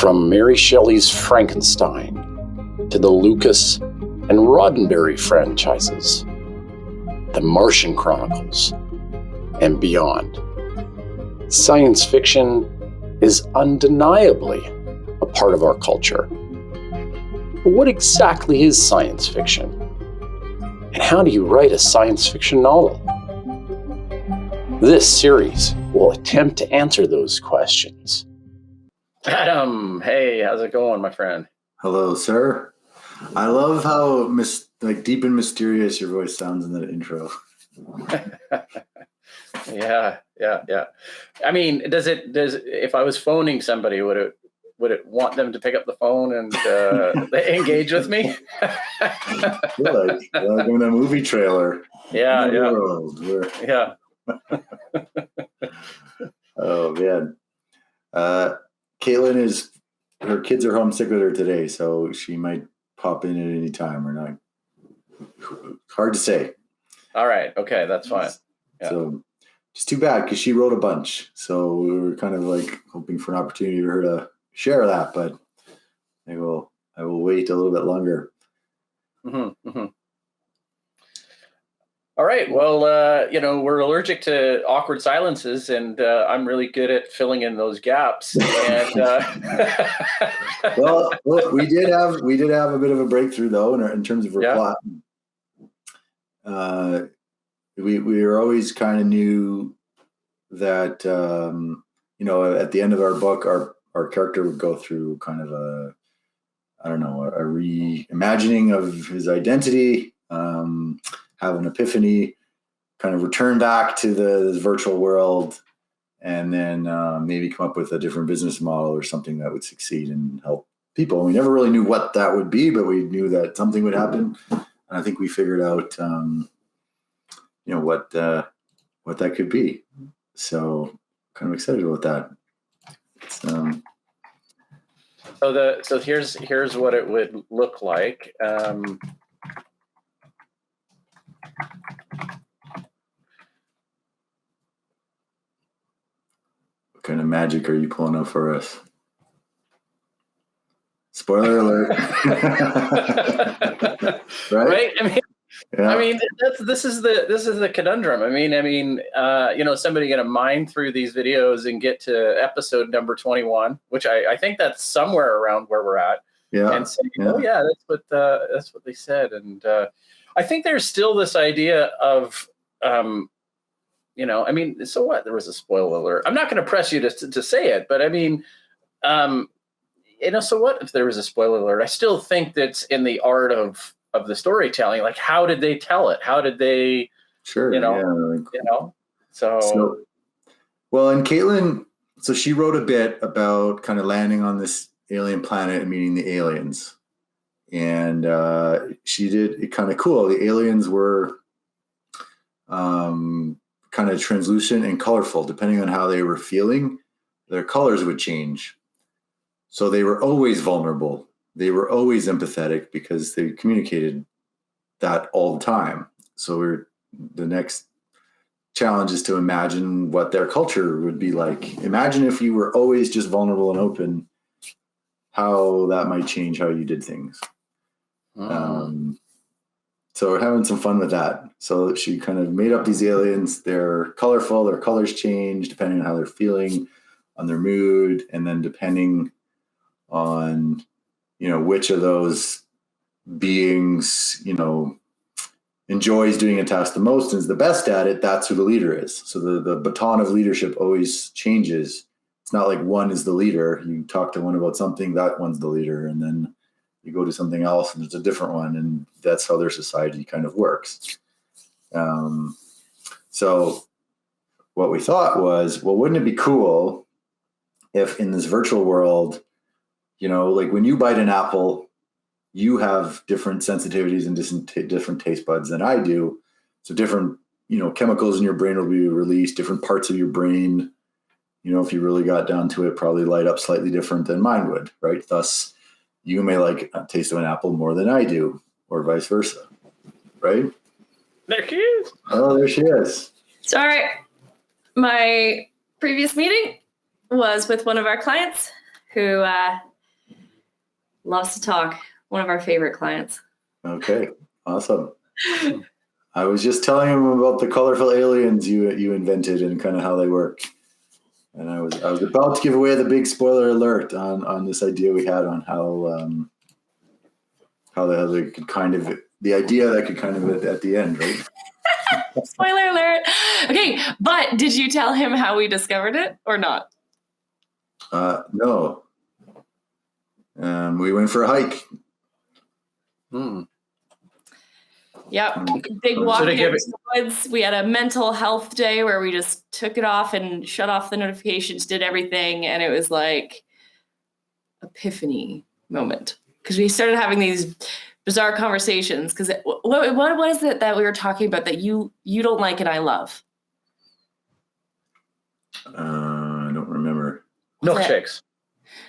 From Mary Shelley's Frankenstein to the Lucas and Roddenberry franchises, the Martian Chronicles, and beyond, science fiction is undeniably a part of our culture. But what exactly is science fiction? And how do you write a science fiction novel? This series will attempt to answer those questions. Adam, hey, how's it going, my friend? Hello, sir. I love how deep and mysterious your voice sounds in that intro. Yeah. I mean, if I was phoning somebody, would it want them to pick up the phone and engage with me? like in a movie trailer. Yeah. Oh man. Caitlin her kids are homesick with her today, so she might pop in at any time or not. Hard to say. All right. Okay, that's fine. Yeah. So just too bad because she wrote a bunch. So we were kind of like hoping for an opportunity for her to share that, but I will wait a little bit longer. Mm-hmm. All right. Well, we're allergic to awkward silences, and I'm really good at filling in those gaps. And well, look, we did have a bit of a breakthrough though in terms of her plot. We were always kind of knew that at the end of our book, our character would go through kind of a reimagining of his identity. Have an epiphany, kind of return back to this virtual world, and then maybe come up with a different business model or something that would succeed and help people. We never really knew what that would be, but we knew that something would happen. And I think we figured out, what that could be. So kind of excited about that. So here's what it would look like. What kind of magic are you pulling out for us? Spoiler alert! Right? I mean, this is the conundrum. I mean, somebody going to mine through these videos and get to episode number 21, which I think that's somewhere around where we're at. Yeah. And say, that's what they said. And I think there's still this idea of, so what? There was a spoiler alert. I'm not going to press you to say it, but I mean, so what if there was a spoiler alert? I still think that's in the art of the storytelling. Like, how did they tell it? How did they, So well, and Caitlin, so she wrote a bit about kind of landing on this alien planet and meeting the aliens. And she did it kind of cool. The aliens were kind of translucent and colorful. Depending on how they were feeling, their colors would change. So they were always vulnerable. They were always empathetic because they communicated that all the time. So the next challenge is to imagine what their culture would be like. Imagine if you were always just vulnerable and open, how that might change how you did things. So we're having some fun with that. So she kind of made up these aliens. They're colorful. Their colors change depending on how they're feeling, on their mood, and then depending on, which of those beings, enjoys doing a task the most and is the best at it. That's who the leader is. So the baton of leadership always changes. It's not like one is the leader. You talk to one about something, that one's the leader, and then you go to something else and it's a different one, and that's how their society kind of works. So what we thought was, well, wouldn't it be cool if in this virtual world, like when you bite an apple, you have different sensitivities and different taste buds than I do. So different, chemicals in your brain will be released, different parts of your brain, if you really got down to it, probably light up slightly different than mine would, right? Thus, you may like a taste of an apple more than I do, or vice versa, right? There she is. Oh, there she is. Sorry. My previous meeting was with one of our clients who Loves to talk. One of our favorite clients. Okay, awesome. I was just telling him about the colorful aliens you invented and kind of how they work. And I was about to give away the big spoiler alert on this idea we had on how they could kind of, the idea that could kind of at the end, right? Spoiler alert. Okay, but did you tell him how we discovered it or not? No. We went for a hike. Yep. Big walk into the woods. We had a mental health day where we just took it off and shut off the notifications, did everything. And it was like epiphany moment. Because we started having these bizarre conversations. Because what was it that we were talking about that you don't like and I love? I don't remember. Milkshakes.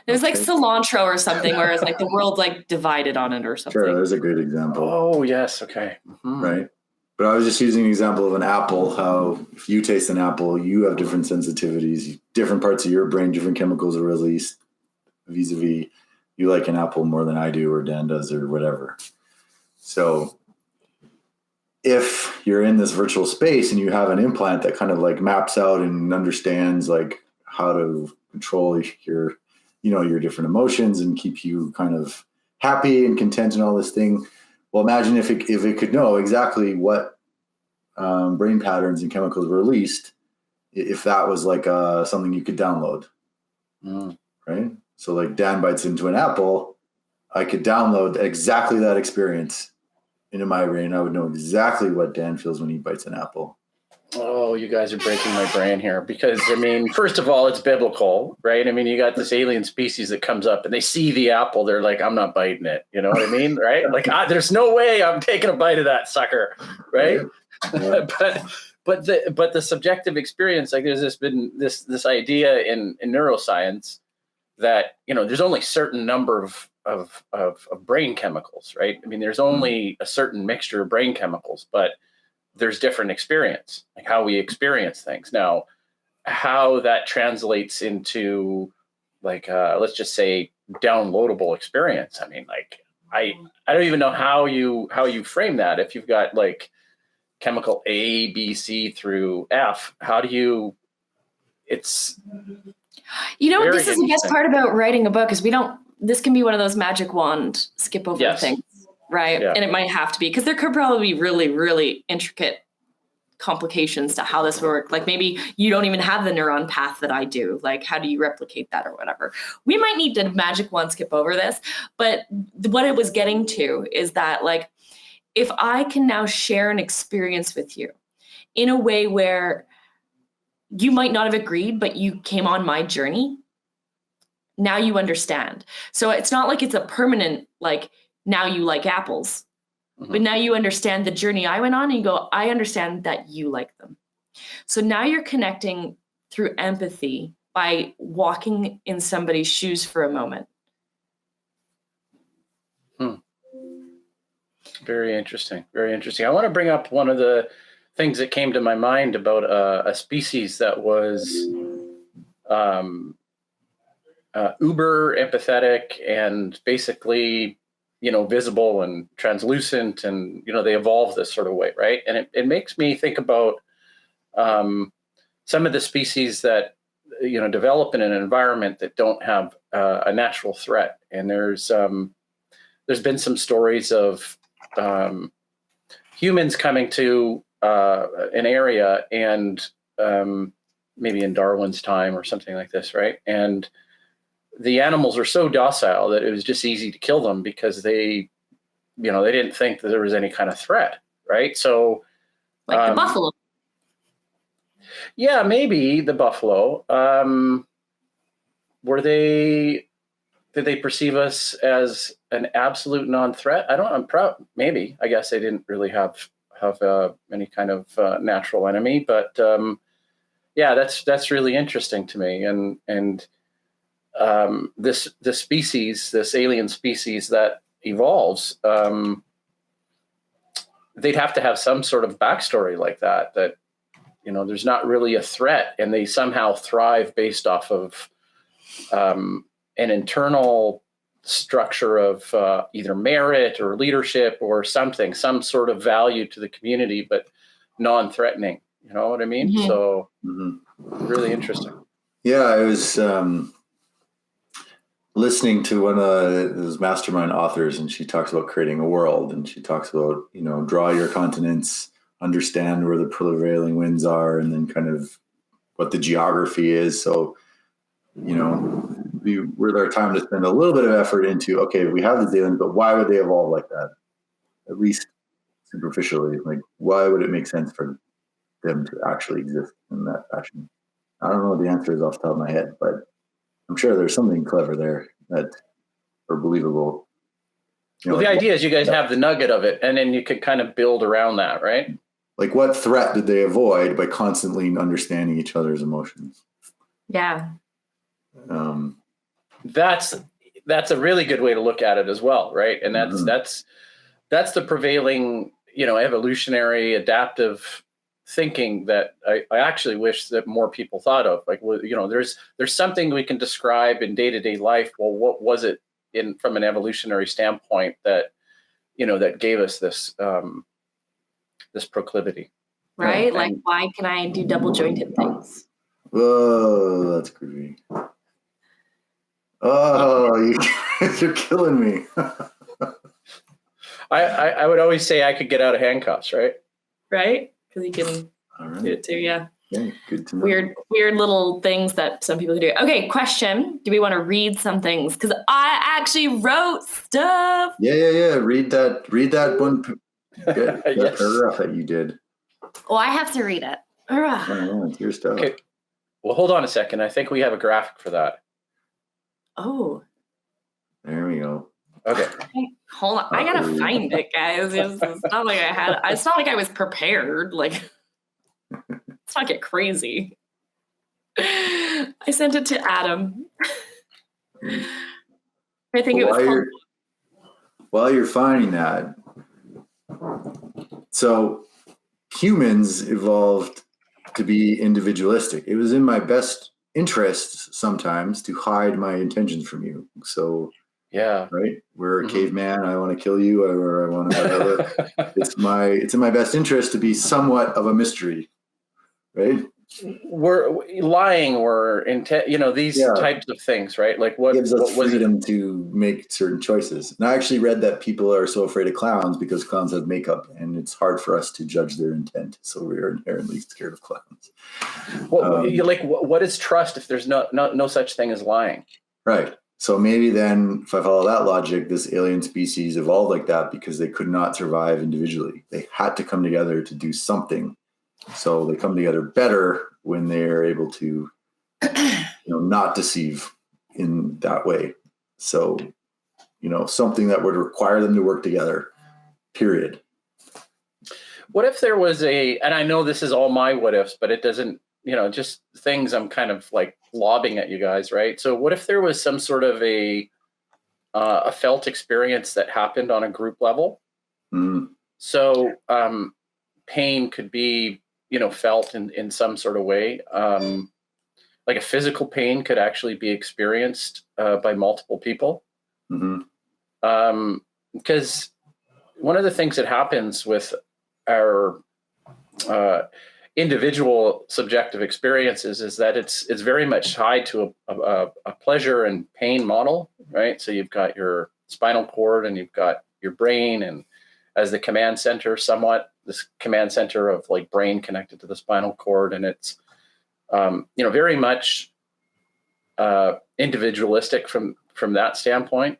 It was like cilantro or something, whereas like the world like divided on it or something. Sure, there's a great example. Oh, yes. Okay. Mm-hmm. Right. But I was just using an example of an apple, how if you taste an apple, you have different sensitivities, different parts of your brain, different chemicals are released vis-a-vis you like an apple more than I do or Dan does or whatever. So if you're in this virtual space and you have an implant that kind of like maps out and understands like how to control your different emotions and keep you kind of happy and content and all this thing. Well, imagine if it could know exactly what brain patterns and chemicals were released, if that was like something you could download, right? So like Dan bites into an apple, I could download exactly that experience into my brain. I would know exactly what Dan feels when he bites an apple. Oh, you guys are breaking my brain here because, I mean, first of all, it's biblical, right? I mean, you got this alien species that comes up and they see the apple. They're like, I'm not biting it. You know what I mean? Right? Like, there's no way I'm taking a bite of that sucker. Right. Yeah. but the subjective experience, like there's been this idea in neuroscience that, there's only a certain number of brain chemicals, right? I mean, there's only a certain mixture of brain chemicals, but there's different experience, like how we experience things. Now, how that translates into like, let's just say downloadable experience. I mean, like, I don't even know how you frame that. If you've got like chemical A, B, C through F, how do you, it's, this is the best part about writing a book is this can be one of those magic wand skip over things. Right. Yeah. And it might have to be because there could probably be really, really intricate complications to how this would work. Like maybe you don't even have the neuron path that I do. Like how do you replicate that or whatever? We might need to magic wand skip over this. But what it was getting to is that like if I can now share an experience with you in a way where you might not have agreed, but you came on my journey. Now you understand. So it's not like it's a permanent like now you like apples, but now you understand the journey I went on and you go, I understand that you like them. So now you're connecting through empathy by walking in somebody's shoes for a moment. Very interesting. Very interesting. I want to bring up one of the things that came to my mind about a species that was uber empathetic and basically visible and translucent and, they evolve this sort of way. Right. And it makes me think about some of the species that, develop in an environment that don't have a natural threat. And there's been some stories of humans coming to an area and maybe in Darwin's time or something like this. Right. And the animals are so docile that it was just easy to kill them because they didn't think that there was any kind of threat, right? So, like the buffalo. Yeah, maybe the buffalo. Did they perceive us as an absolute non-threat? I'm proud. Maybe. I guess they didn't really have any kind of natural enemy, but that's really interesting to me, and. This alien species that evolves, they'd have to have some sort of backstory like that there's not really a threat and they somehow thrive based off of an internal structure of either merit or leadership or something, some sort of value to the community, but non-threatening. You know what I mean? Mm-hmm. So really interesting. Yeah, I was listening to one of those mastermind authors, and she talks about creating a world, and she talks about, draw your continents, understand where the prevailing winds are, and then kind of what the geography is. So, with our time to spend a little bit of effort into, okay, we have the aliens, but why would they evolve like that? At least superficially, like, why would it make sense for them to actually exist in that fashion? I don't know what the answer is off the top of my head, but I'm sure there's something clever there that are believable. Well, the idea is you guys have the nugget of it, and then you could kind of build around that, right? Like, what threat did they avoid by constantly understanding each other's emotions? Yeah. That's a really good way to look at it as well, right? And that's the prevailing, evolutionary adaptive thinking that I actually wish that more people thought of. Like, there's something we can describe in day-to-day life. Well, what was it from an evolutionary standpoint that that gave us this this proclivity, right? Like, why can I do double jointed things? Whoa, that's creepy. Oh, you're killing me. I would always say I could get out of handcuffs, right? Right? Because you can do it too, yeah. Yeah, good to know. Weird little things that some people do. Okay, question. Do we want to read some things? Because I actually wrote stuff. Yeah. Read that one paragraph that you did. Oh, I have to read it. It's your stuff. Okay. Well, hold on a second. I think we have a graphic for that. Oh. There we go. Okay. Hold on. I gotta find it, guys. It's not like it's not like I was prepared. Like, let's not get crazy. I sent it to Adam. I think it was while you're finding that, so humans evolved to be individualistic. It was in my best interest sometimes to hide my intentions from you. So yeah, right. We're a caveman. I want to kill you, or I want to whatever. It's in my best interest to be somewhat of a mystery, right? We're lying. We're these types of things, right? Like what gives us what freedom to make certain choices. And I actually read that people are so afraid of clowns because clowns have makeup, and it's hard for us to judge their intent. So we are inherently scared of clowns. Well, what is trust if there's no such thing as lying? Right. So maybe then, if I follow that logic, this alien species evolved like that because they could not survive individually. They had to come together to do something. So they come together better when they're able to, not deceive in that way. So, something that would require them to work together, period. What if there was and I know this is all my what ifs, but it doesn't, just things I'm kind of like lobbing at you guys, right? So what if there was some sort of a felt experience that happened on a group level? Mm. So pain could be, felt in some sort of way. Like a physical pain could actually be experienced by multiple people. Mm-hmm. Because one of the things that happens with our individual subjective experiences is that it's very much tied to a pleasure and pain model, right? So you've got your spinal cord and you've got your brain, and as the command center, somewhat this command center of like brain connected to the spinal cord, and it's very much individualistic from that standpoint.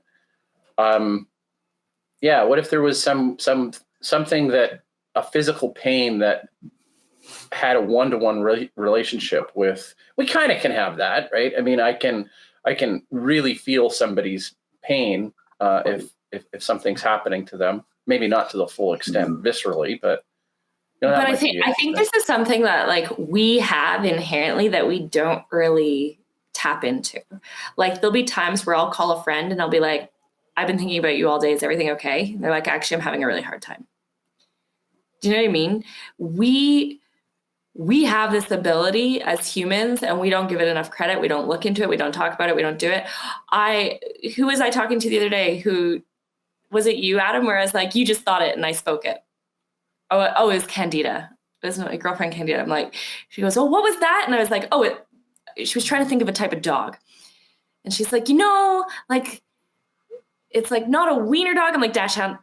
What if there was something that a physical pain that had a one-to-one relationship with? We kind of can have that, right? I mean, I can really feel somebody's pain if something's happening to them. Maybe not to the full extent viscerally, but I think this is something that like we have inherently that we don't really tap into. Like there'll be times where I'll call a friend and I'll be like, I've been thinking about you all day. Is everything okay? And they're like, actually, I'm having a really hard time. Do you know what I mean? we have this ability as humans, and we don't give it enough credit. We don't look into it. We don't talk about it. We don't do it. Who was I talking to the other day? Who was it? You, Adam? Where I was like, you just thought it and I spoke it. Oh, it was Candida. It was my girlfriend Candida. I'm like, she goes, oh, what was that? And I was like, she was trying to think of a type of dog. And she's like, like, it's like not a wiener dog. I'm like, Dashhound.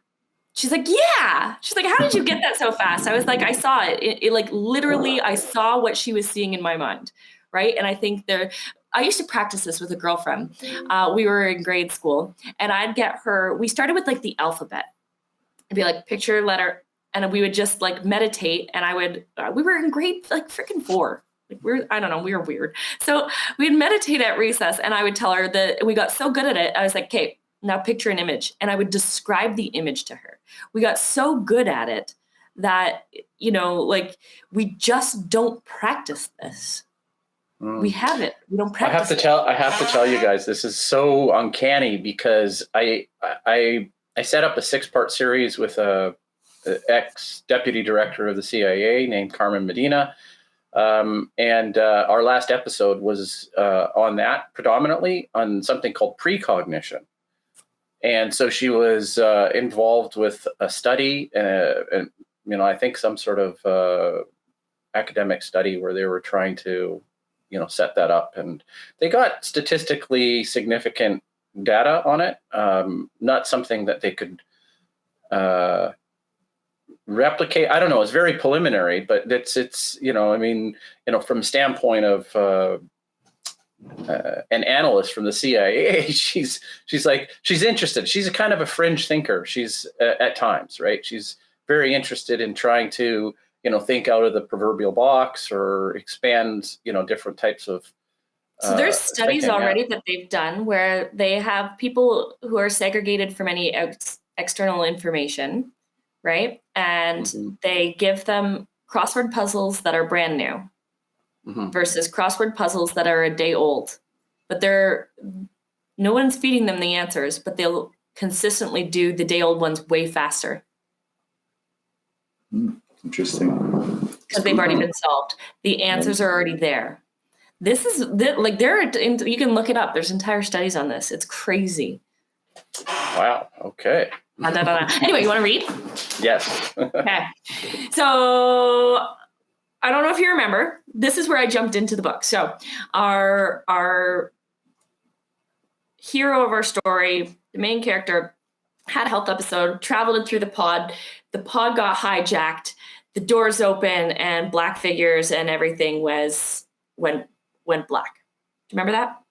She's like, yeah. She's like, how did you get that so fast? I was like, I saw it. It like literally, I saw what she was seeing in my mind, right? And I think I used to practice this with a girlfriend. We were in grade school, and I'd get her, we started with like the alphabet. It'd be like picture, letter, and we would just like meditate. And we were in grade like freaking 4. Like we were weird. So we'd meditate at recess, and I would tell her that we got so good at it. I was like, okay, now picture an image. And I would describe the image to her. We got so good at it that, like we just don't practice this. We have it. We don't practice I have to tell you guys, this is so uncanny because I set up a 6-part series with a ex-deputy director of the CIA named Carmen Medina. And our last episode was on that, predominantly on something called precognition. And so she was involved with a study, and I think some sort of academic study where they were trying to, set that up, and they got statistically significant data on it. Not something that they could replicate. I don't know. It's very preliminary, but it's from the standpoint of an analyst from the CIA, she's interested. She's a kind of a fringe thinker. She's at times, right? She's very interested in trying to, think out of the proverbial box or expand, different types of. So there's studies already that they've done where they have people who are segregated from any external information, right? And they give them crossword puzzles that are brand new. Versus crossword puzzles that are a day old, but no one's feeding them the answers, but they'll consistently do the day old ones way faster. Interesting. Because they've already been solved. The answers are already there. This is like you can look it up. There's entire studies on this. It's crazy. Wow. Okay. Anyway, you want to read? Yes. Okay. So I don't know if you remember, this is where I jumped into the book. So our hero of our story, the main character, had a health episode, traveled through the pod. The pod got hijacked. The doors open and black figures and everything went black. Do you remember that?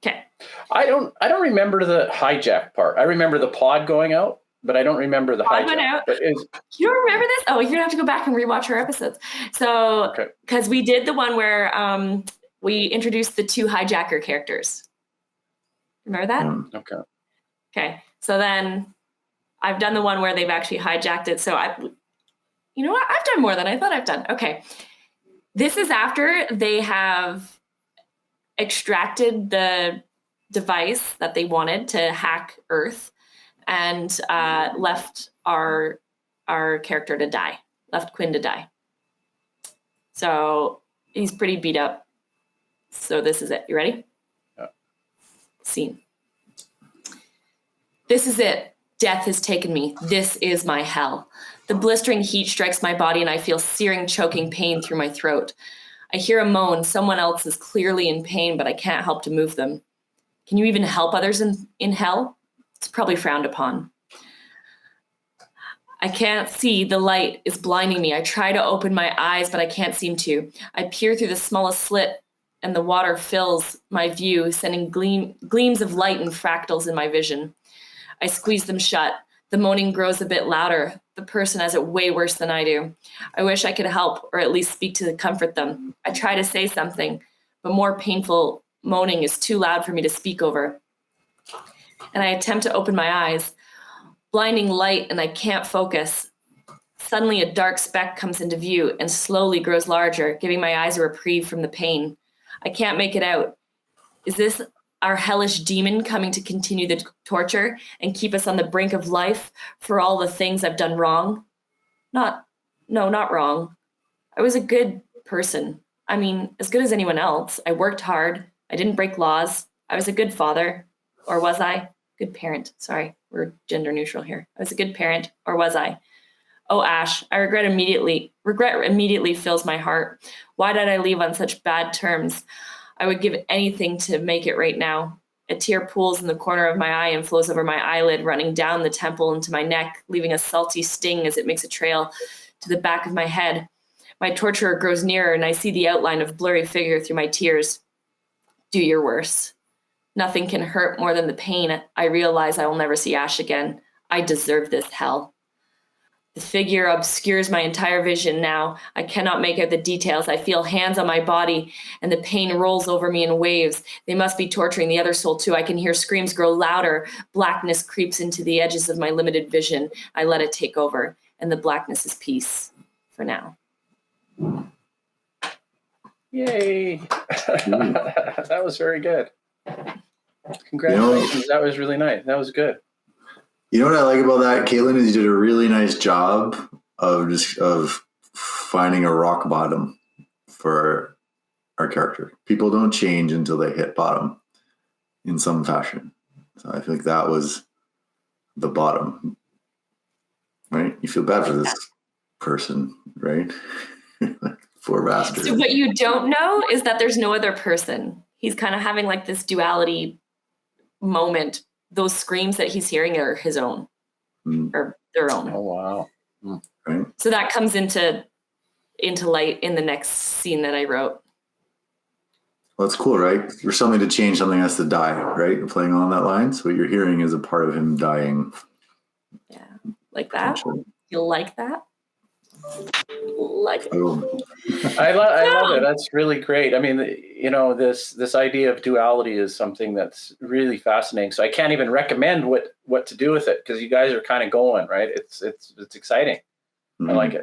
Okay. I don't remember the hijack part. I remember the pod going out. But I don't remember the hijack. Went out. You don't remember this? Oh, you're gonna have to go back and rewatch our episodes. So, because we did the one where we introduced the 2 hijacker characters. Remember that? Okay. So then I've done the one where they've actually hijacked it. So you know what? I've done more than I thought I've done. Okay. This is after they have extracted the device that they wanted to hack Earth. And left our character to die, left Quinn to die. So he's pretty beat up. So this is it. You ready? Yeah. Scene. This is it. Death has taken me. This is my hell. The blistering heat strikes my body and I feel searing, choking pain through my throat. I hear a moan. Someone else is clearly in pain, but I can't help to move them. Can you even help others in hell? It's probably frowned upon. I can't see. The light is blinding me. I try to open my eyes, but I can't seem to. I peer through the smallest slit, and the water fills my view, sending gleams of light and fractals in my vision. I squeeze them shut. The moaning grows a bit louder. The person has it way worse than I do. I wish I could help, or at least speak to comfort them. I try to say something, but more painful moaning is too loud for me to speak over. And I attempt to open my eyes. Blinding light, and I can't focus. Suddenly, a dark speck comes into view and slowly grows larger, giving my eyes a reprieve from the pain. I can't make it out. Is this our hellish demon coming to continue the torture and keep us on the brink of life for all the things I've done wrong? Not No, not wrong. I was a good person. I mean, as good as anyone else. I worked hard. I didn't break laws. I was a good father. Or was I? Good parent. Sorry, we're gender neutral here. I was a good parent. Or was I? Oh, Ash, regret immediately fills my heart. Why did I leave on such bad terms? I would give anything to make it right now. A tear pools in the corner of my eye and flows over my eyelid, running down the temple into my neck, leaving a salty sting as it makes a trail to the back of my head. My torturer grows nearer, and I see the outline of blurry figure through my tears. Do your worst. Nothing can hurt more than the pain. I realize I will never see Ash again. I deserve this hell. The figure obscures my entire vision now. I cannot make out the details. I feel hands on my body, and the pain rolls over me in waves. They must be torturing the other soul too. I can hear screams grow louder. Blackness creeps into the edges of my limited vision. I let it take over, and the blackness is peace for now. Yay. That was very good. Congratulations. That was really nice. That was good. You know what I like about that, Caitlin, is you did a really nice job of finding a rock bottom for our character. People don't change until they hit bottom in some fashion. So I think that was the bottom, right? You feel bad for this person, right? Poor bastard. So what you don't know is that there's no other person. He's kind of having like this duality moment. Those screams that he's hearing are his own, or their own. Oh, wow. Right. So that comes into light in the next scene that I wrote. Well, that's cool, right? For something to change, something has to die, right? You're playing on that line. So what you're hearing is a part of him dying. Yeah. Like that? You like that? Like it. Oh. I love it. That's really great. I mean, this idea of duality is something that's really fascinating. So I can't even recommend what to do with it, because you guys are kind of going, right? It's exciting. Mm-hmm. I like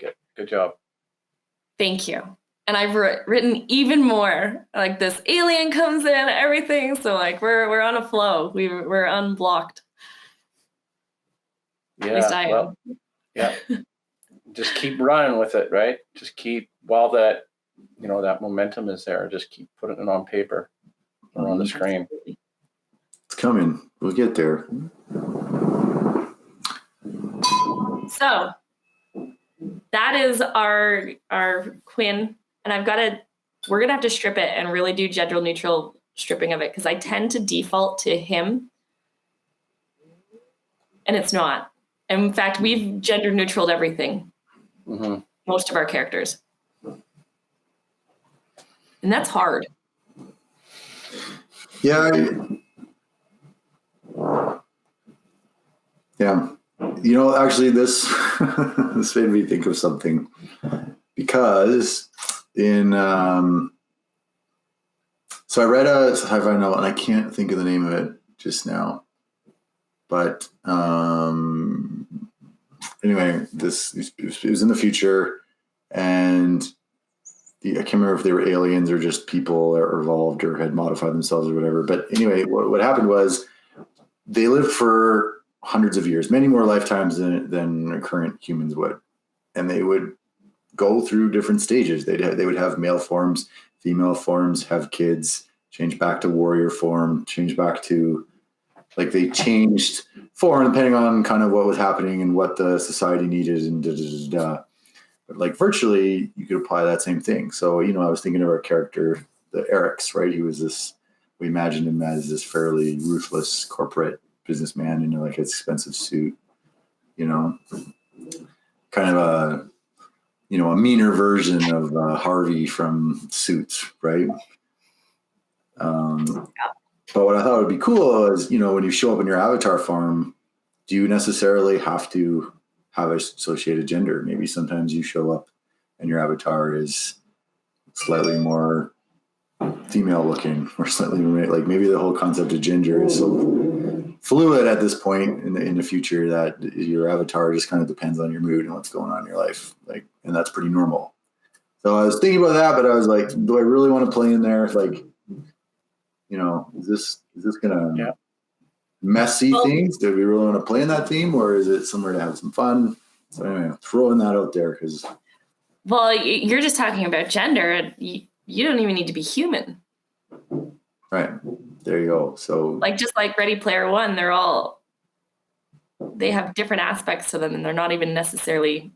it. Good job. Thank you. And I've written even more. Like this alien comes in, everything. So like we're on a flow. We're unblocked. Yeah. At least I am. Yeah. Just keep running with it, right? Just keep, while that momentum is there, just keep putting it on paper or on the screen. It's coming. We'll get there. So that is our Quinn, and we're gonna have to strip it and really do gender neutral stripping of it, because I tend to default to him, and it's not. In fact, we've gender neutraled everything. Mm-hmm. Most of our characters. And that's hard. Yeah. Actually this made me think of something, because so I read a sci-fi novel, and I can't think of the name of it just now. But anyway, it was in the future, and I can't remember if they were aliens or just people or evolved or had modified themselves or whatever. But anyway, what happened was they lived for hundreds of years, many more lifetimes than current humans would, and they would go through different stages. They would have male forms, female forms, have kids, change back to warrior form, change back to, like, they changed form depending on kind of what was happening and what the society needed, and But like virtually, you could apply that same thing. So, I was thinking of our character, the Eric's, right? He was we imagined him as this fairly ruthless corporate businessman in like an expensive suit, kind of a meaner version of Harvey from Suits, right? But what I thought would be cool is, when you show up in your avatar form, do you necessarily have to have associated gender? Maybe sometimes you show up and your avatar is slightly more female looking, or slightly like, maybe the whole concept of gender is so fluid at this point in the future that your avatar just kind of depends on your mood and what's going on in your life. Like, and that's pretty normal. So I was thinking about that, but I was like, do I really want to play in there? Like, is this gonna messy things? Do we really want to play in that theme, or is it somewhere to have some fun? So anyway, throwing that out there because. Well, you're just talking about gender. You don't even need to be human. Right. There you go. So like just like Ready Player One, they have different aspects to them and they're not even necessarily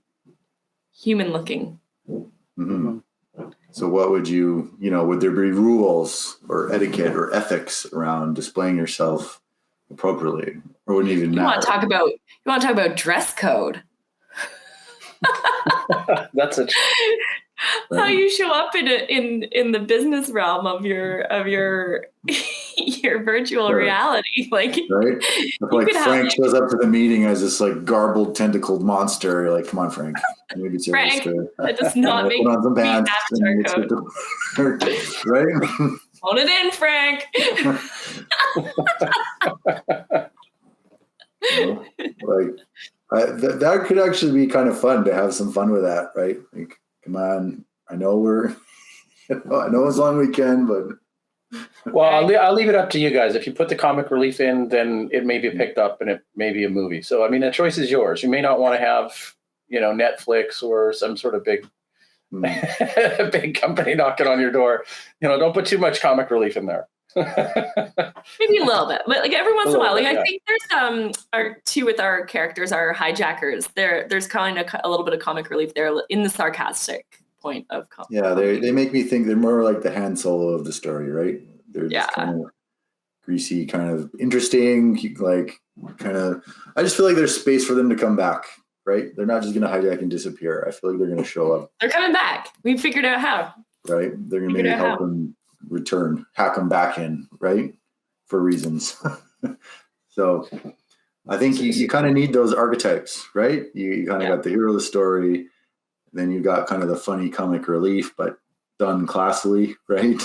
human looking. Mm-hmm. So what would would there be rules or etiquette or ethics around displaying yourself appropriately? Or wouldn't even matter? You want to talk about dress code? That's a how you show up in the business realm of your your virtual reality, like right. Like Frank shows up to the meeting as this like garbled tentacled monster. You're like, come on, Frank. Maybe Frank, that does not make put on some pants avatar code. Right. Phone it in, Frank. That could actually be kind of fun to have some fun with that, right? Like, come on, I know as long as we can, but. Well, I'll leave it up to you guys. If you put the comic relief in, then it may be picked up and it may be a movie. So, I mean, the choice is yours. You may not want to have, Netflix or some sort of big, big company knocking on your door. Don't put too much comic relief in there. Maybe a little bit, but like every once in a while, like I think there's our two with our characters, our hijackers. There's kind of a little bit of comic relief there in the sarcastic point of comic. Yeah, they make me think they're more like the Han Solo of the story, right? They're just kind of greasy, kind of interesting, like kind of. I just feel like there's space for them to come back, right? They're not just going to hijack and disappear. I feel like they're going to show up. They're coming back. We figured out how. Right, they're going to maybe help them return, hack them back in, right, for reasons. So I think you kind of need those archetypes, right? You kind of got the hero of the story, then you got kind of the funny comic relief, but done classily, right?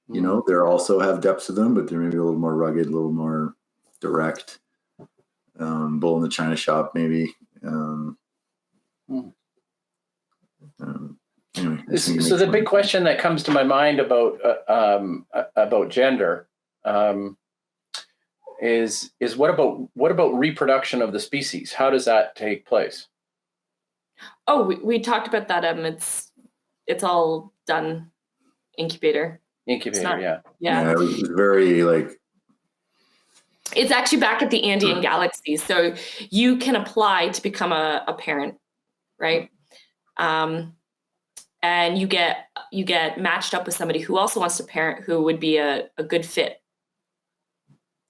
They also have depths to them, but they're maybe a little more rugged, a little more direct. Bull in the China shop, maybe. Anyway, so the big question that comes to my mind about gender is what about reproduction of the species? How does that take place? Oh, we talked about that. It's all done incubator. Yeah. It was very like. It's actually back at the Andean galaxy, so you can apply to become a parent, right? And you get matched up with somebody who also wants to parent, who would be a good fit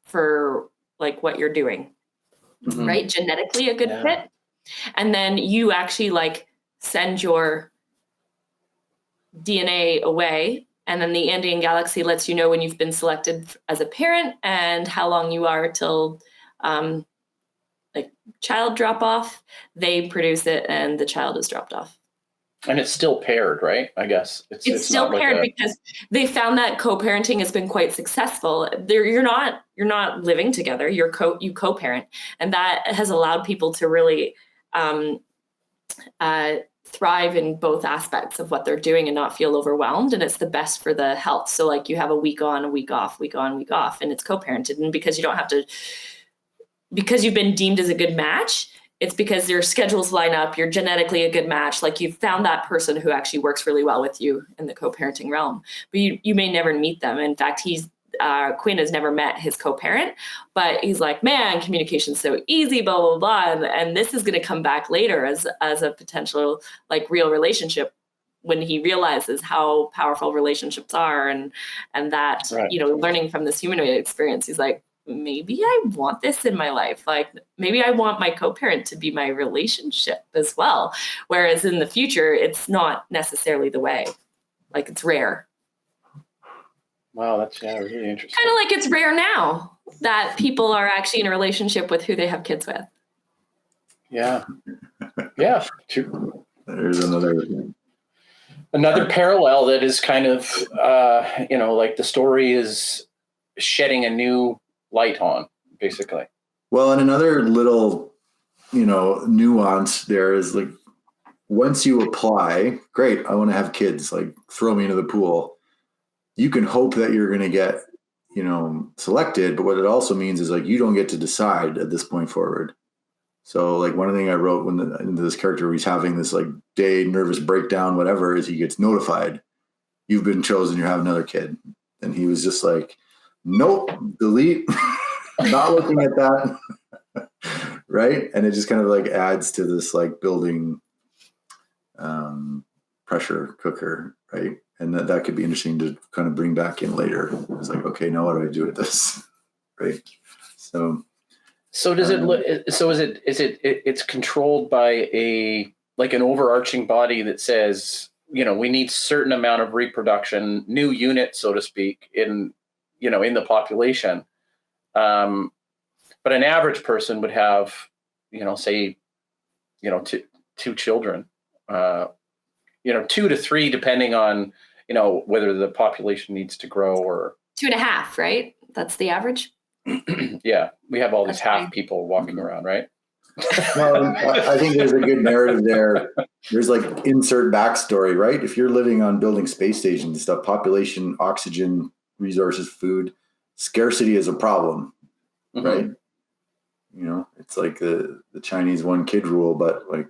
for like what you're doing, right? Genetically a good fit. And then you actually like send your DNA away, and then the Andean galaxy lets you know when you've been selected as a parent and how long you are till like child drop off. They produce it and the child is dropped off. And it's still paired, right? I guess it's still paired because they found that co-parenting has been quite successful. You're not living together. You co-parent, and that has allowed people to really thrive in both aspects of what they're doing and not feel overwhelmed. And it's the best for the health. So like you have a week on, a week off, week on, week off, and it's co-parented. And because you don't have to, because you've been deemed as a good match, it's because your schedules line up, you're genetically a good match. Like you've found that person who actually works really well with you in the co-parenting realm, but you may never meet them. In fact, Quinn has never met his co-parent, but he's like, man, communication's so easy, blah, blah, blah. And this is going to come back later as a potential like real relationship when he realizes how powerful relationships are and that, learning from this humanoid experience, he's like, maybe I want this in my life. Like maybe I want my co-parent to be my relationship as well. Whereas in the future, it's not necessarily the way. Like it's rare. Wow, that's really interesting. Kind of like it's rare now that people are actually in a relationship with who they have kids with. Yeah. True. There's another parallel that is kind of, like the story is shedding a new light on, basically. Well, and another little, nuance there is like, once you apply, great, I want to have kids, like throw me into the pool. You can hope that you're going to get, selected. But what it also means is like, you don't get to decide at this point forward. So like one thing I wrote when this character, he's having this like day nervous breakdown, whatever, is he gets notified, you've been chosen, you have another kid. And he was just like, nope, delete, not looking at that. Right. And it just kind of like adds to this like building pressure cooker. Right. And that could be interesting to kind of bring back in later. It's like, okay, now what do I do with this? Right. So does it's controlled by an overarching body that says, we need certain amount of reproduction, new unit, so to speak, in the population. But an average person would have, say, two children, 2 to 3, depending on, whether the population needs to grow or 2.5, right? That's the average. Yeah, we have all these half people walking around, right? Well, I think there's a good narrative there. There's like insert backstory, right? If you're living on building space stations and stuff, population, oxygen, resources, food, scarcity is a problem, right? It's like the Chinese 1 kid rule, but like,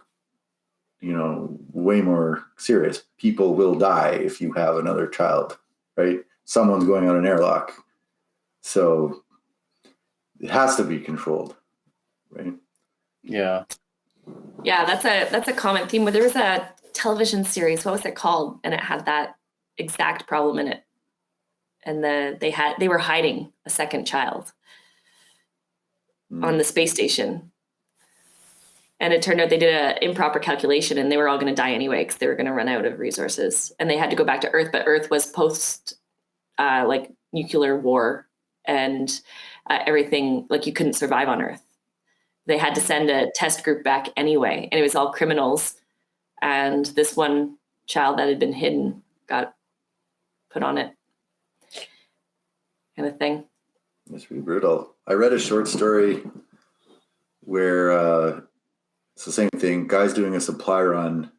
way more serious. People will die if you have another child, right? Someone's going on an airlock. So it has to be controlled, right? Yeah. Yeah, that's a common theme. There was a television series, what was it called? And it had that exact problem in it. And they were hiding a second child on the space station. And it turned out they did an improper calculation and they were all going to die anyway because they were going to run out of resources. And they had to go back to Earth, but Earth was post nuclear war and everything, like you couldn't survive on Earth. They had to send a test group back anyway, and it was all criminals. And this one child that had been hidden got put on it, kind of thing. That's pretty brutal. I read a short story where it's the same thing. Guy's doing a supply run,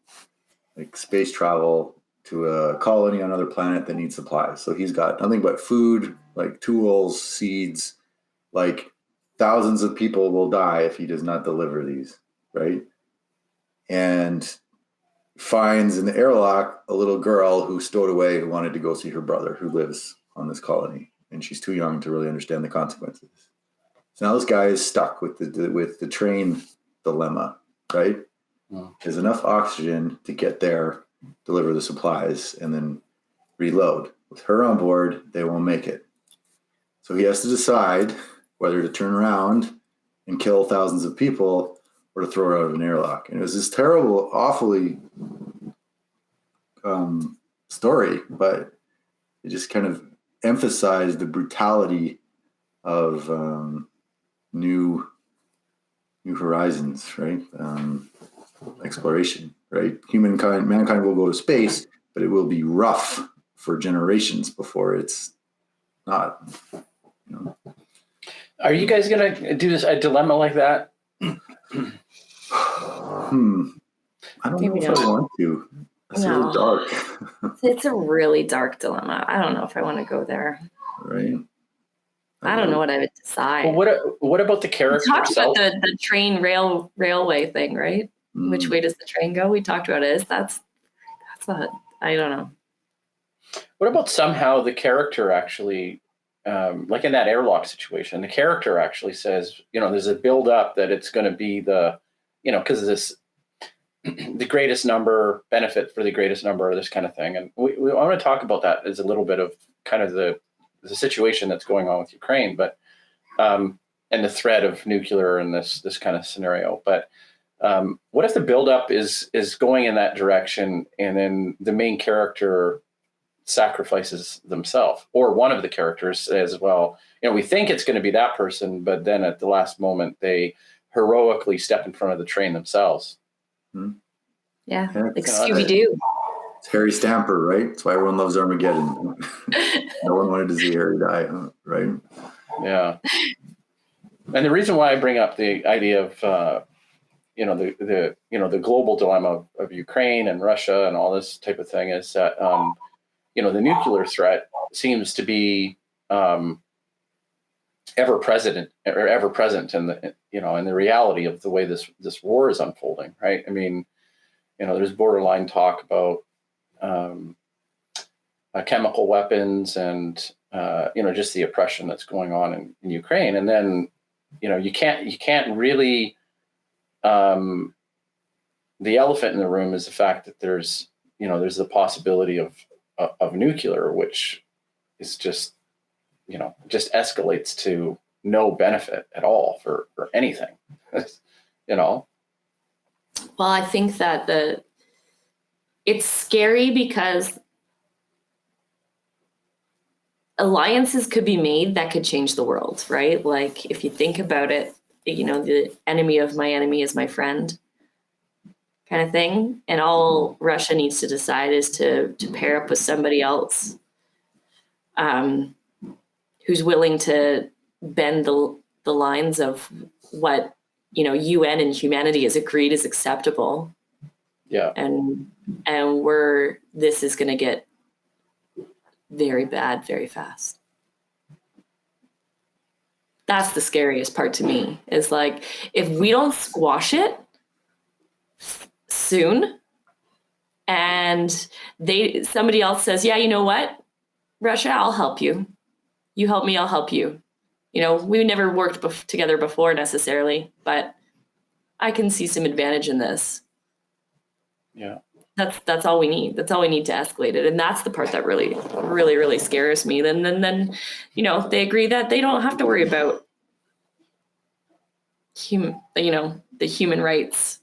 like space travel to a colony on another planet that needs supplies. So he's got nothing but food, like tools, seeds, like thousands of people will die if he does not deliver these, right? And finds in the airlock a little girl who stowed away, who wanted to go see her brother who lives on this colony. And she's too young to really understand the consequences. So now this guy is stuck with the train dilemma, right? Wow. There's enough oxygen to get there, deliver the supplies, and then reload. With her on board, they won't make it. So he has to decide whether to turn around and kill thousands of people or to throw her out of an airlock. And it was this terrible, awfully story, but it just kind of emphasized the brutality of new horizons, right? Exploration, right? Mankind will go to space, but it will be rough for generations before it's not, Are you guys going to do a dilemma like that? I don't know if I want to. It's really dark. It's a really dark dilemma. I don't know if I want to go there. Right. I don't know what I would decide. Well, what about the character? We talked about the train railway thing, right? Which way does the train go? We talked about it. That's I don't know. What about somehow the character actually, like in that airlock situation, the character actually says, there's a build up that it's going to be because of this, the greatest number benefit for the greatest number, or this kind of thing. And we want to talk about that as a little bit of kind of the situation that's going on with Ukraine, but and the threat of nuclear and this kind of scenario. But what if the buildup is going in that direction, and then the main character sacrifices themselves, or one of the characters says, well, we think it's going to be that person, but then at the last moment they heroically step in front of the train themselves. Yeah, like Scooby-Doo. It's Harry Stamper, right? That's why everyone loves Armageddon. No one wanted to see Harry die, right? Yeah. And the reason why I bring up the idea of the global dilemma of Ukraine and Russia and all this type of thing is that the nuclear threat seems to be ever present in the, in the reality of the way this war is unfolding, right? I mean, there's borderline talk about chemical weapons and just the oppression that's going on in Ukraine, and then you can't really. The elephant in the room is the fact that there's the possibility of nuclear, which is just escalates to no benefit at all for anything, Well, I think that it's scary because alliances could be made that could change the world, right? Like if you think about it, the enemy of my enemy is my friend kind of thing. And all Russia needs to decide is to pair up with somebody else who's willing to bend the lines of what, UN and humanity has agreed is acceptable. Yeah. And this is going to get very bad very fast. That's the scariest part to me, is like, if we don't squash it soon and somebody else says, yeah, you know what, Russia, I'll help you. You help me, I'll help you. We never worked together before necessarily, but I can see some advantage in this. Yeah. That's all we need. That's all we need to escalate it. And that's the part that really, really, really scares me. Then, they agree that they don't have to worry about the human rights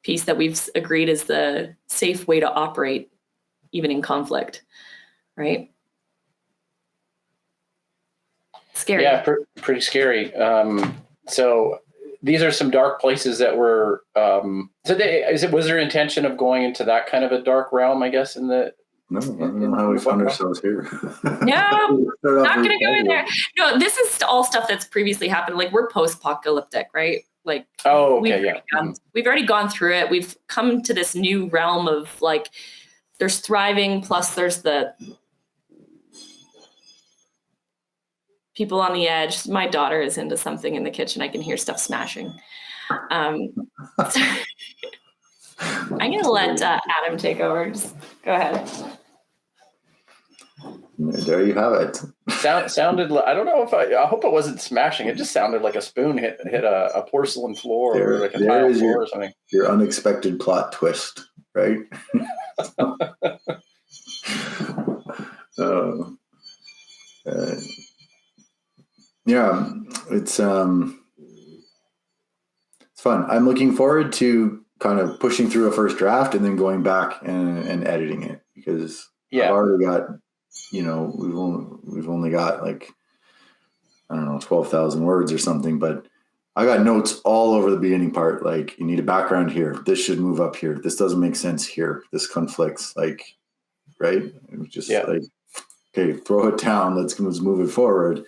piece that we've agreed is the safe way to operate, even in conflict, right? Scary. Yeah, pretty scary. So these are some dark places that were. Was there intention of going into that kind of a dark realm? I guess No, I don't know how we found ourselves here. No, not going to go in there. No, this is all stuff that's previously happened. Like we're post-apocalyptic, right? Like, we've already gone through it. We've come to this new realm of like, there's thriving, plus there's the people on the edge. My daughter is into something in the kitchen. I can hear stuff smashing. I'm going to let Adam take over. Just go ahead. There you have it. Sounded. I don't know if I hope it wasn't smashing. It just sounded like a spoon hit a porcelain floor or like a tile floor or something. Your unexpected plot twist, right? Yeah, it's fun. I'm looking forward to kind of pushing through a first draft and then going back and editing it, because I've already got, we've only got like, I don't know, 12,000 words or something, but I got notes all over the beginning part. Like, you need a background here. This should move up here. This doesn't make sense here. This conflicts, like, right? It was just like, okay, throw it down. Let's move it forward.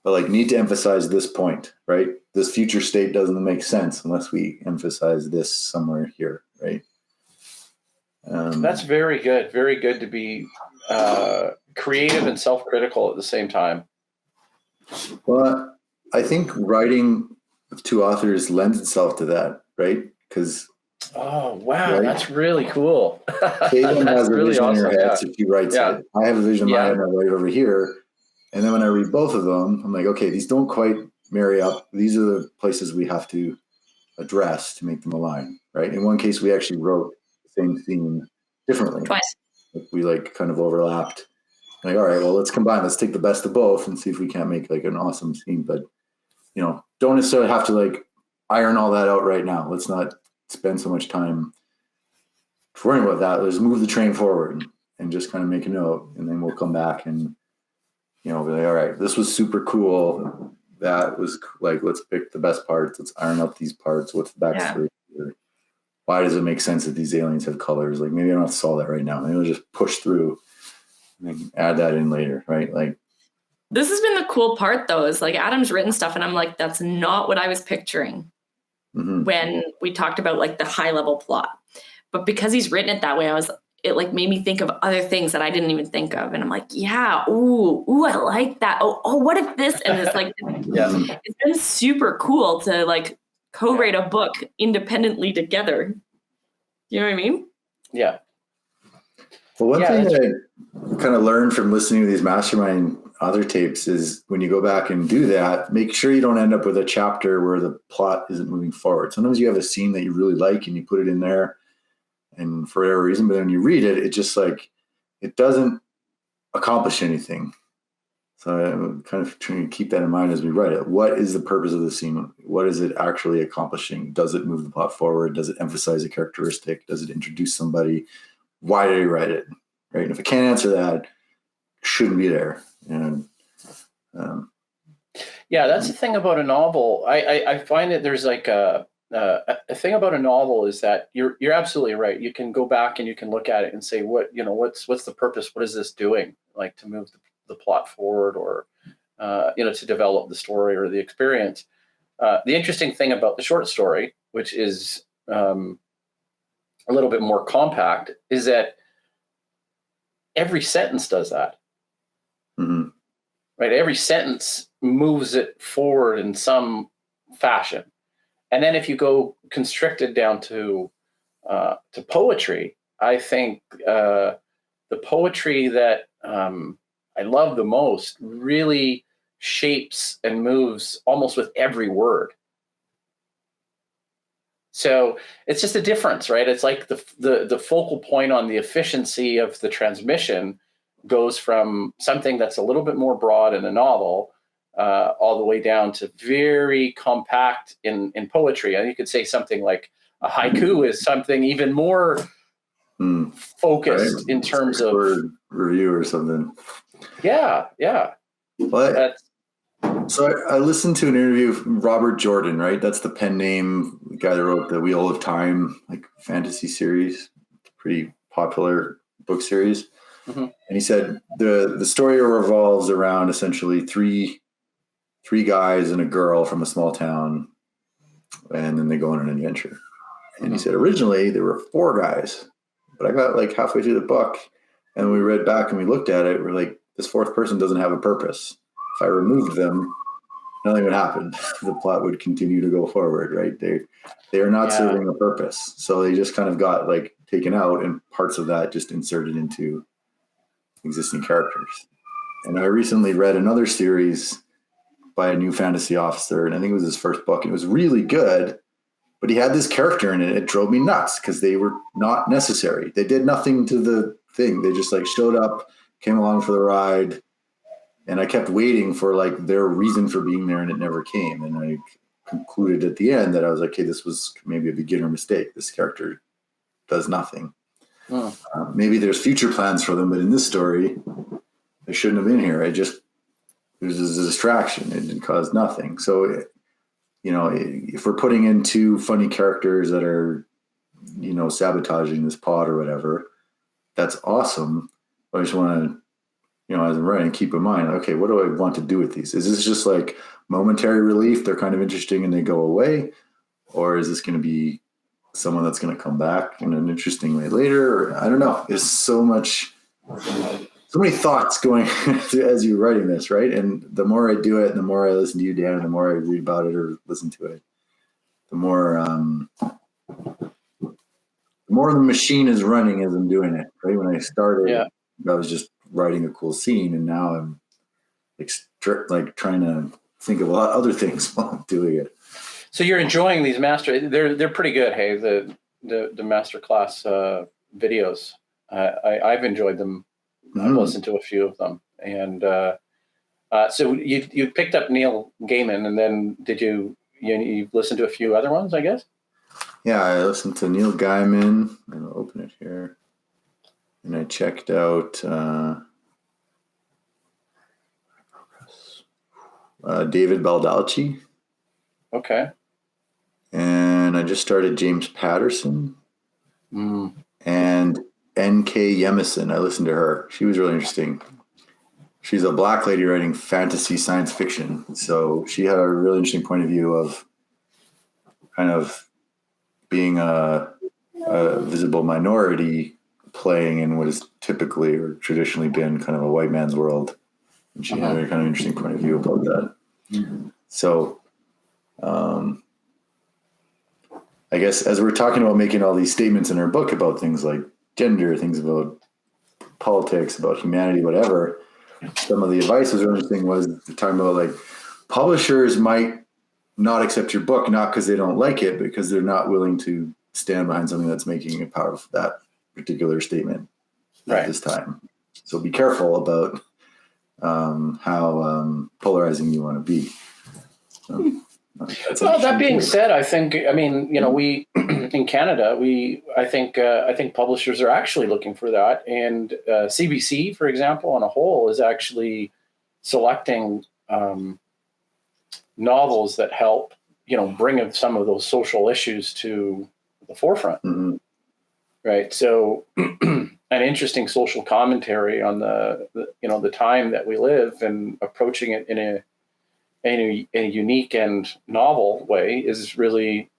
But like, need to emphasize this point, right? This future state doesn't make sense unless we emphasize this somewhere here, right? That's very good. Very good to be creative and self-critical at the same time. Well, I think writing with two authors lends itself to that, right? Because that's really cool. Caitlin has a really vision awesome. In her head, so she writes it. I have a vision in my head, and I write it over here. And then when I read both of them, I'm like, okay, these don't quite marry up. These are the places we have to address to make them align, right? In one case, we actually wrote the same theme differently. Twice. We like kind of overlapped. Like, all right, well, let's combine. Let's take the best of both and see if we can't make like an awesome scene. But, don't necessarily have to like iron all that out right now. Let's not spend so much time worrying about that. Let's move the train forward and just kind of make a note. And then we'll come back and, be like, all right, this was super cool. That was like, let's pick the best parts. Let's iron out these parts. What's the backstory? Yeah. Why does it make sense that these aliens have colors? Like, maybe I don't have to solve that right now. Maybe I'll just push through and add that in later, right? Like, this has been the cool part, though, is like Adam's written stuff, and I'm like, that's not what I was picturing when we talked about like the high level plot. But because he's written it that way, it like made me think of other things that I didn't even think of. And I'm like, yeah, ooh, I like that. Oh, what if this? And it's like, it's been super cool to like co-write a book independently together. You know what I mean? Yeah. Well, one thing that I kind of learned from listening to these mastermind other tapes is when you go back and do that, make sure you don't end up with a chapter where the plot isn't moving forward. Sometimes you have a scene that you really like and you put it in there and for whatever reason, but when you read it, it just like, it doesn't accomplish anything. So I'm kind of trying to keep that in mind as we write it. What is the purpose of the scene? What is it actually accomplishing? Does it move the plot forward? Does it emphasize a characteristic? Does it introduce somebody? Why did he write it? Right. And if it can't answer that, it shouldn't be there. And that's the thing about a novel. I find that there's like a thing about a novel is that you're absolutely right. You can go back and you can look at it and say, what's the purpose? What is this doing? Like to move the plot forward or, to develop the story or the experience. The interesting thing about the short story, which is a little bit more compact, is that every sentence does that. Mm-hmm. Right? Every sentence moves it forward in some fashion. And then if you go constricted down to poetry, I think the poetry that I love the most really shapes and moves almost with every word. So it's just a difference, right? It's like the focal point on the efficiency of the transmission goes from something that's a little bit more broad in a novel all the way down to very compact in poetry. And you could say something like a haiku is something even more focused in terms of review or something. Yeah. Well, so I listened to an interview from Robert Jordan, right? That's the pen name, the guy that wrote the Wheel of Time, like fantasy series, pretty popular book series. Mm-hmm. And he said the story revolves around essentially three guys and a girl from a small town, and then they go on an adventure. And he said originally there were 4 guys, but I got like halfway through the book and we read back and we looked at it, we're like, this 4th person doesn't have a purpose. If I removed them, nothing would happen. The plot would continue to go forward, right? They are not serving a purpose. So they just kind of got like taken out and parts of that just inserted into existing characters. And I recently read another series by a new fantasy author, and I think it was his first book. And it was really good, but he had this character in it. It drove me nuts because they were not necessary. They did nothing to the thing. They just like showed up, came along for the ride. And I kept waiting for like their reason for being there, and it never came. And I concluded at the end that I was like, okay, this was maybe a beginner mistake. This character does nothing. Maybe there's future plans for them, but in this story, they shouldn't have been here. It was a distraction. It caused nothing. So, if we're putting in 2 funny characters that are, sabotaging this plot or whatever, that's awesome. But I just want to, as I'm writing, keep in mind, okay, what do I want to do with these? Is this just like momentary relief? They're kind of interesting and they go away? Or is this going to be someone that's going to come back in an interesting way later? Or, I don't know. There's so many thoughts going as you're writing this, right? And the more I do it, the more I listen to you, Dan, the more I read about it or listen to it, the more the machine is running as I'm doing it, right? When I started, I was just writing a cool scene, and now I'm like trying to think of a lot of other things while I'm doing it. So you're enjoying these they're pretty good. Hey, the masterclass videos. I've enjoyed them. I've listened to a few of them, and so you picked up Neil Gaiman, and then did you listened to a few other ones, I guess? Yeah, I listened to Neil Gaiman. I'll open it here. And I checked out David Baldacci. Okay. And I just started James Patterson. And N.K. Jemisin. I listened to her. She was really interesting. She's a Black lady writing fantasy science fiction. So she had a really interesting point of view of kind of being a visible minority playing in what is typically or traditionally been kind of a white man's world. And she had a kind of interesting point of view about that. So I guess as we're talking about making all these statements in her book about things like gender, things about politics, about humanity, whatever, some of the advice was interesting was talking about like publishers might not accept your book, not because they don't like it, but because they're not willing to stand behind something that's making a powerful, that particular statement at this time. So be careful about how polarizing you want to be. Well, that being said, I think, we in Canada, I think publishers are actually looking for that, and CBC, for example, on a whole, is actually selecting novels that help, bring some of those social issues to the forefront, right? So, an interesting social commentary on the time that we live and approaching it in a unique and novel way is really,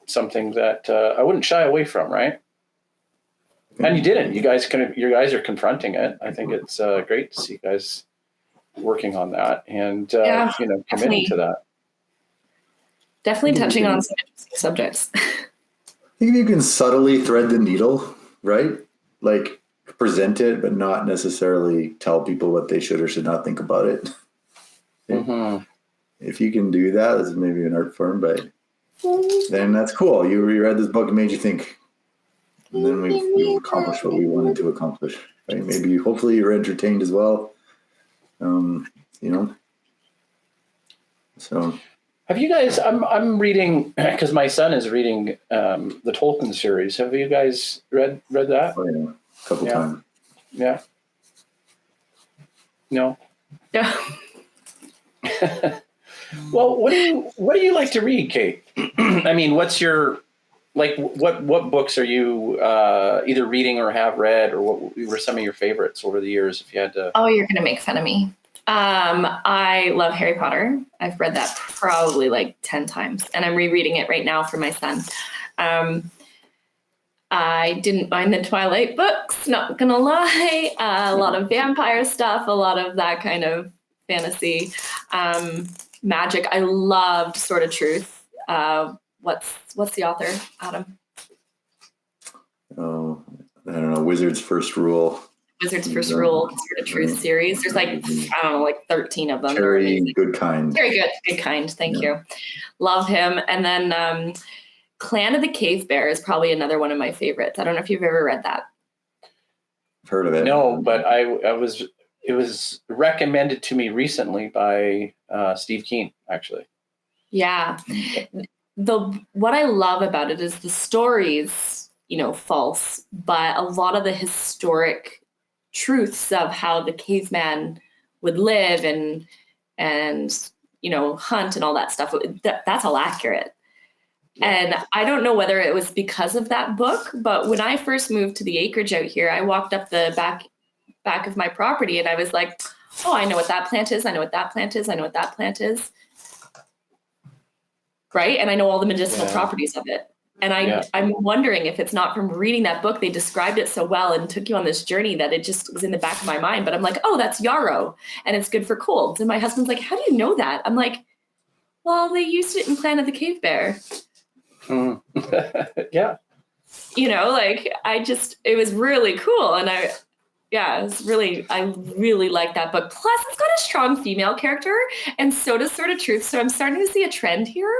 something that I wouldn't shy away from, right? And you didn't. You guys are confronting it. I think it's great to see you guys working on that and committing to that. Definitely touching on some interesting subjects. I think you can subtly thread the needle, right? Like present it, but not necessarily tell people what they should or should not think about it. If you can do that, as maybe an art form, but then that's cool. You read this book and made you think, and then we've accomplished what we wanted to accomplish. Right? Maybe, hopefully, you're entertained as well. So, have you guys? I'm reading because my son is reading the Tolkien series. Have you guys read that? Oh, yeah. A couple times. Yeah. No. Yeah. Well, what do you like to read, Kate? I mean, what's your what books are you either reading or have read, or what were some of your favorites over the years? If you had to, you're gonna make fun of me. I love Harry Potter. I've read that probably like 10 times, and I'm rereading it right now for my son. I didn't mind the Twilight books, not gonna lie. A lot of vampire stuff, a lot of that kind of fantasy, magic. I loved Sword of Truth. What's the author, Adam? Oh, I don't know. Wizard's First Rule. Wizard's First Rule, Sword of Truth series. There's like 13 of them. Terry Goodkind. Very good. Goodkind. Thank you. Love him. And then Clan of the Cave Bear is probably another one of my favorites. I don't know if you've ever read that. I've heard of it. No, but it was recommended to me recently by Steve Keen, actually. Yeah. What I love about it is the story's, false, but a lot of the historic truths of how the caveman would live and hunt and all that stuff, that's all accurate. Yeah. And I don't know whether it was because of that book, but when I first moved to the acreage out here, I walked up the back of my property and I was like, oh, I know what that plant is. I know what that plant is. I know what that plant is. Right. And I know all the medicinal properties of it. And I'm wondering if it's not from reading that book, they described it so well and took you on this journey that it just was in the back of my mind. But I'm like, oh, that's yarrow and it's good for colds. And my husband's like, how do you know that? I'm like, well, they used it in Planet of the Cave Bear. Yeah. It was really cool. And I really like that book. Plus it's got a strong female character and so does Sword of Truth. So I'm starting to see a trend here.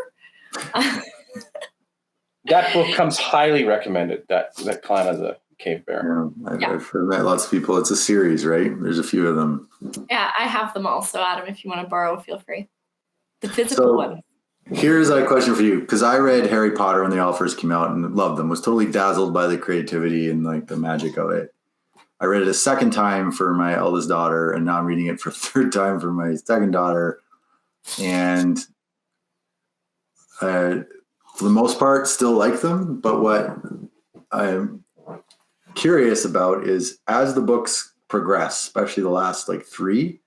That book comes highly recommended, that Clan of the Cave Bear. Yeah, I've met lots of people. It's a series, right? There's a few of them. Yeah, I have them all. So Adam, if you want to borrow, feel free. The physical one. Here's a question for you, because I read Harry Potter when they all first came out and loved them, was totally dazzled by the creativity and like the magic of it. I read it a second time for my eldest daughter, and now I'm reading it for a third time for my second daughter. And for the most part, still like them. But what I'm curious about is as the books progress, especially the last 3,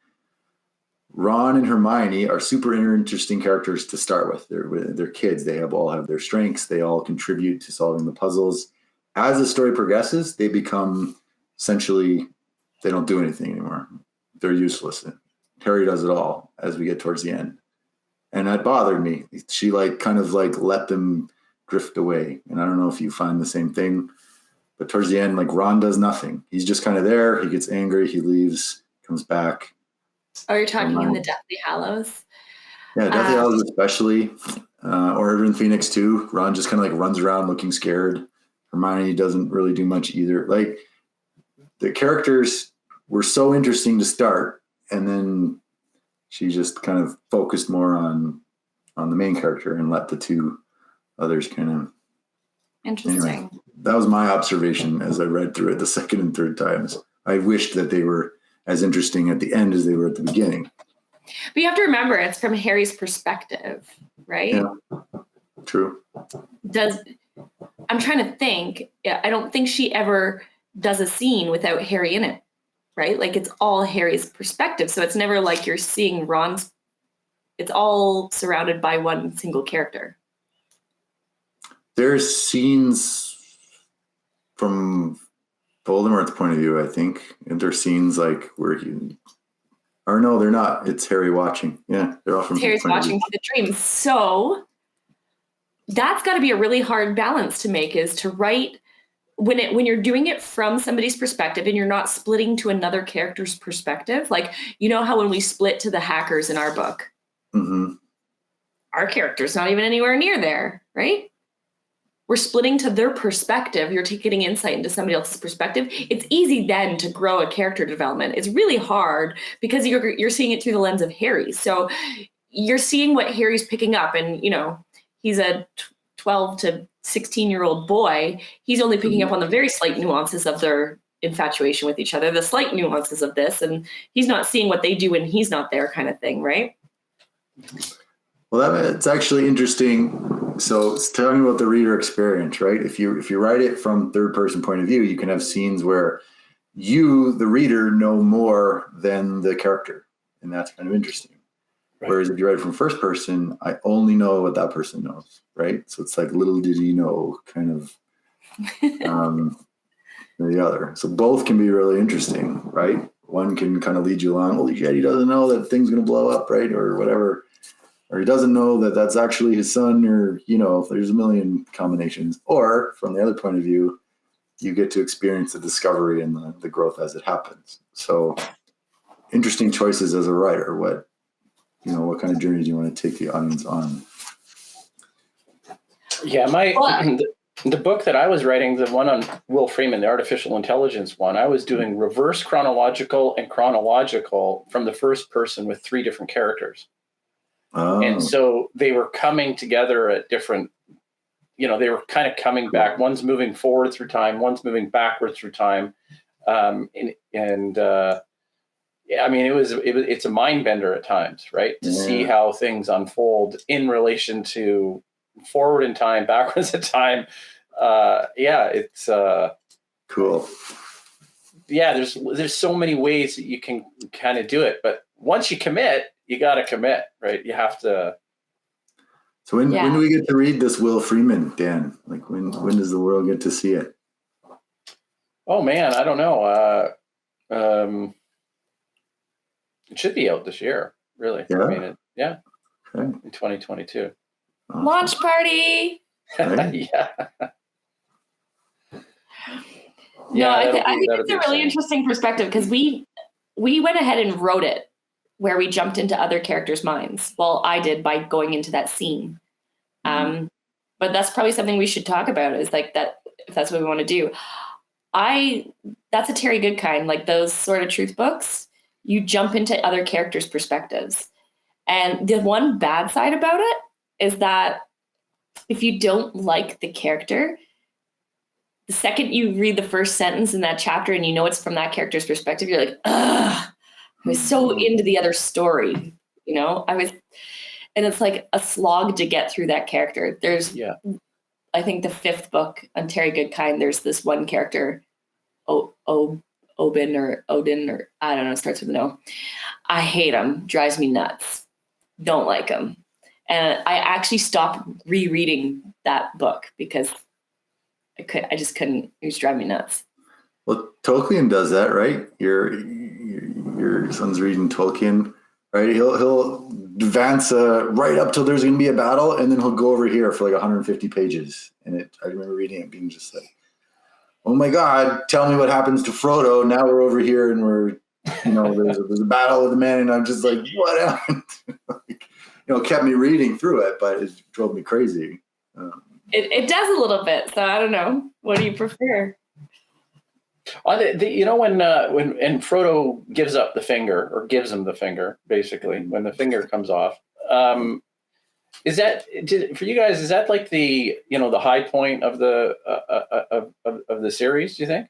Ron and Hermione are super interesting characters to start with. They're kids. They all have their strengths. They all contribute to solving the puzzles. as the story progresses, they become essentially, they don't do anything anymore. They're useless. Harry does it all as we get towards the end. And that bothered me. She kind of let them drift away. And I don't know if you find the same thing, but towards the end, Ron does nothing. He's just kind of there. He gets angry. He leaves, comes back. Oh, you're talking in the Deathly Hallows? Yeah, Deathly Hallows especially. Or in Phoenix too. Ron just kind of runs around looking scared. Hermione doesn't really do much either. The characters were so interesting to start, and then she just kind of focused more on the main character and let the two others kind of. Interesting. Anyway, that was my observation as I read through it the second and third times. I wished that they were as interesting at the end as they were at the beginning. But you have to remember, it's from Harry's perspective, right? Yeah, true. I'm trying to think. I don't think she ever does a scene without Harry in it, right? It's all Harry's perspective. So it's never like you're seeing Ron's. It's all surrounded by one single character. There's scenes from Voldemort's point of view, I think. And there's scenes where he. Or no, they're not. It's Harry watching. Yeah, they're all from Harry's watching the dream. So that's got to be a really hard balance to make, is to write when you're doing it from somebody's perspective and you're not splitting to another character's perspective. How when we split to the hackers in our book, our character's not even anywhere near there, right? We're splitting to their perspective. You're getting insight into somebody else's perspective. It's easy then to grow a character development. It's really hard because you're seeing it through the lens of Harry. So you're seeing what Harry's picking up, and he's a 12 to 16-year-old boy. He's only picking up on the very slight nuances of their infatuation with each other, the slight nuances of this, and he's not seeing what they do when he's not there, kind of thing, right? Well, it's actually interesting. So it's telling about the reader experience, right? If you write it from third person point of view, you can have scenes where you, the reader, know more than the character, and that's kind of interesting. Right. Whereas if you write it from first person, I only know what that person knows, right? So it's little did he know, kind of the other. So both can be really interesting, right? One can kind of lead you along. Holy shit, he doesn't know that thing's going to blow up, right? Or whatever. Or he doesn't know that that's actually his son, or, there's a million combinations. Or from the other point of view, you get to experience the discovery and the growth as it happens. So interesting choices as a writer. What kind of journey do you want to take the audience on? Yeah, the book that I was writing, the one on Will Freeman, the artificial intelligence one, I was doing reverse chronological and chronological from the first person with 3 different characters. Oh. And so they were coming together at different, they were kind of coming back. One's moving forward through time, one's moving backward through time. It's a mind bender at times, right? To see how things unfold in relation to forward in time, backwards in time. It's cool. Yeah, there's so many ways that you can kind of do it, but once you commit, you got to commit, right? You have to. So when do we get to read this Will Freeman, Dan? When does the world get to see it? Oh man, I don't know. It should be out this year, really. Yeah. Okay. In 2022. Awesome. Launch party. Right. Yeah. I think it's a really interesting perspective, because we went ahead and wrote it where we jumped into other characters' minds. Well, I did, by going into that scene. But that's probably something we should talk about, is that, if that's what we want to do. That's a Terry Goodkind, those sort of truth books. You jump into other characters' perspectives. And the one bad side about it is that if you don't like the character, the second you read the first sentence in that chapter and it's from that character's perspective, you're like, ugh, I was so into the other story, and it's like a slog to get through that character. There's, I think the 5th book on Terry Goodkind, there's this one character, Obin or Odin, or I don't know, starts with an O. I hate him, drives me nuts, don't like him. And I actually stopped rereading that book because I just couldn't. It was driving me nuts. Well, Tolkien does that, right? Your son's reading Tolkien, right? He'll advance right up till there's going to be a battle, and then he'll go over here for like 150 pages. And I remember reading it being just like, oh my God, tell me what happens to Frodo. Now we're over here and we're, there's a battle with the men, and I'm just like, what happened? It kept me reading through it, but it drove me crazy. It does a little bit. So I don't know. What do you prefer? When Frodo gives up the finger, or gives him the finger, basically, when the finger comes off, is that for you guys? Is that like the high point of the of the series? Do you think?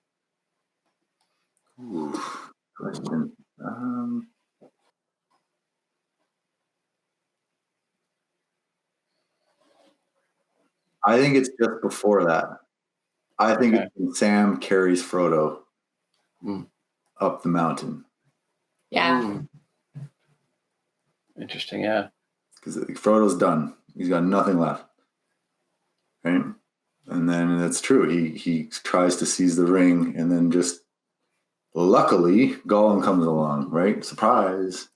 Ooh, question. I think it's just before that. I think it's when Sam carries Frodo up the mountain. Yeah. Interesting, yeah. Because Frodo's done. He's got nothing left. Right? And then that's true. He tries to seize the ring, and then just luckily Gollum comes along, right? Surprise.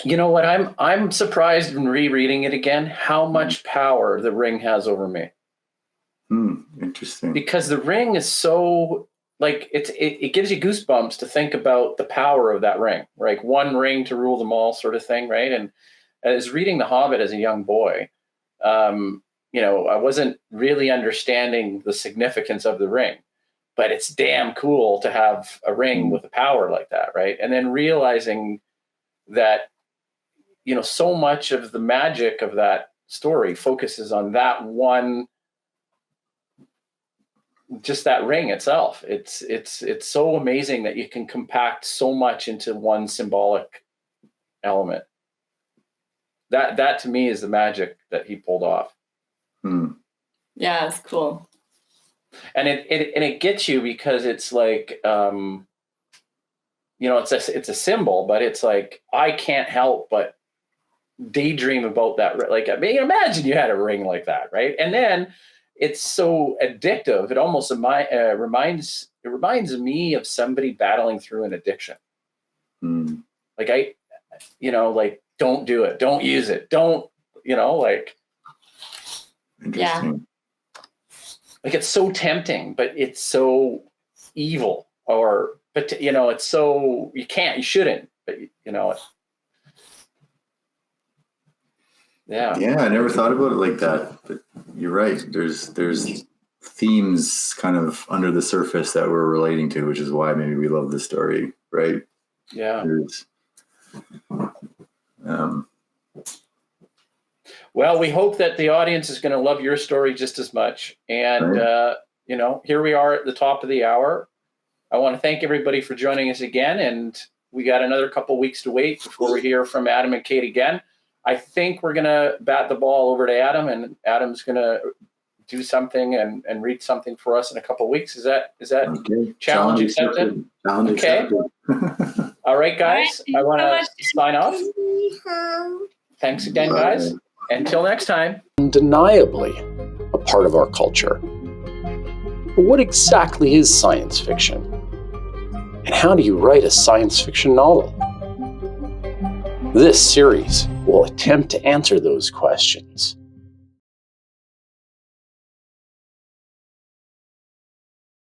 You know what? I'm surprised in rereading it again how much power the ring has over me. Interesting. Because the ring is so it gives you goosebumps to think about the power of that ring, right? One ring to rule them all, sort of thing, right? And as reading The Hobbit as a young boy, I wasn't really understanding the significance of the ring, but it's damn cool to have a ring with a power like that, right? And then realizing that, so much of the magic of that story focuses on that one, just that ring itself. It's so amazing that you can compact so much into one symbolic element. That to me is the magic that he pulled off. Yeah, it's cool. And it gets you because it's like, it's a symbol, but it's like, I can't help but daydream about that. Like, imagine you had a ring like that, right? And then it's so addictive. It almost reminds me of somebody battling through an addiction. Like don't do it. Don't use it. Don't, Interesting. Like it's so tempting, but it's so evil, but it's so, you shouldn't, but yeah. Yeah, I never thought about it like that, but you're right. There's themes kind of under the surface that we're relating to, which is why maybe we love the story, right? Yeah. Well, we hope that the audience is going to love your story just as much. And, right. Here we are at the top of the hour. I want to thank everybody for joining us again. And we got another couple weeks to wait before we hear from Adam and Kate again. I think we're going to bat the ball over to Adam, and Adam's going to do something and read something for us in a couple of weeks. Is that okay? Challenge accepted? Challenge okay. Accepted. All right, guys. I want to sign off. Thanks again, guys. Until next time. Undeniably a part of our culture. But what exactly is science fiction? And how do you write a science fiction novel? This series will attempt to answer those questions.